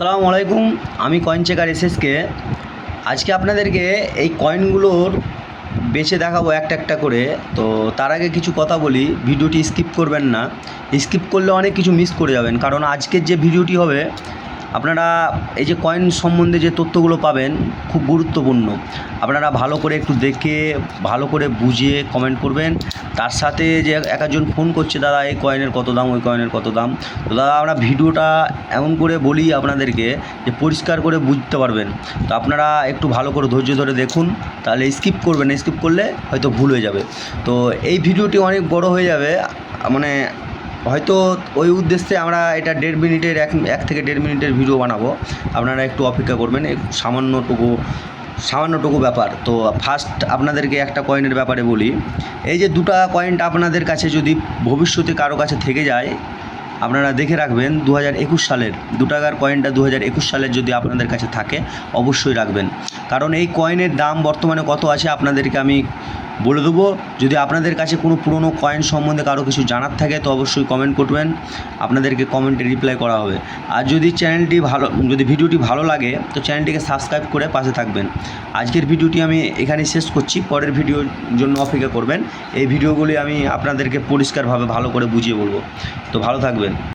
আসসালামু আলাইকুম। আমি কয়েন চেকার এসএসকে আজকে আপনাদেরকে এই কয়েনগুলোর বেছে দেখাবো একটা একটা করে। তো তার আগে কিছু কথা বলি, ভিডিওটি স্কিপ করবেন না। স্কিপ করলে অনেক কিছু মিস করে যাবেন, কারণ আজকের যে ভিডিওটি হবে আপনারা এই যে কয়েন সম্বন্ধে যে তথ্যগুলো পাবেন খুব গুরুত্বপূর্ণ। আপনারা ভালো করে একটু দেখে ভালো করে বুঝিয়ে কমেন্ট করবেন। তার সাথে যে একজন ফোন করছে, দাদা এই কয়েনের কত দাম, ওই কয়েনের কত দাম, তো দাদা আমরা ভিডিওটা এমন করে বলি আপনাদেরকে যে পরিষ্কার করে বুঝতে পারবেন। তো আপনারা একটু ভালো করে ধৈর্য ধরে দেখুন, তাহলে স্কিপ করবেন না, স্কিপ করলে হয়তো ভুল হয়ে যাবে। তো এই ভিডিওটি অনেক বড় হয়ে যাবে, মানে হয়তো ওই উদ্দেশ্যে আমরা এটা 1.5 মিনিটের এক থেকে 1.5 মিনিটের ভিডিও বানাবো। আপনারা একটু অপেক্ষা করবেন, সামান্যটুকু ব্যাপার। তো ফার্স্ট আপনাদেরকে একটা কয়েনের ব্যাপারে বলি। এই যে দুটো কয়েনটা আপনাদের কাছে যদি ভবিষ্যতে কারো কাছে থেকে যায়, আপনারা দেখে রাখবেন 2021 সালের 2 টাকার কয়েনটা 2021 সালের যদি আপনাদের কাছে থাকে অবশ্যই রাখবেন, কারণ এই কয়েনের দাম বর্তমানে কত আছে আপনাদেরকে আমি বলে দেবো। যদি আপনাদের কাছে কোনো পুরনো কয়েন সম্বন্ধে কারো কিছু জানার থাকে তো অবশ্যই কমেন্ট করবেন, আপনাদেরকে কমেন্টে রিপ্লাই করা হবে। আর যদি ভিডিওটি ভালো লাগে তো চ্যানেলটিকে সাবস্ক্রাইব করে পাশে থাকবেন। আজকের ভিডিওটি আমি এখানে শেষ করছি, পরের ভিডিওর জন্য অপেক্ষা করবেন। এই ভিডিওগুলি আমি আপনাদেরকে পরিষ্কারভাবে ভালো করে বুঝিয়ে বলবো। তো ভালো থাকবেন।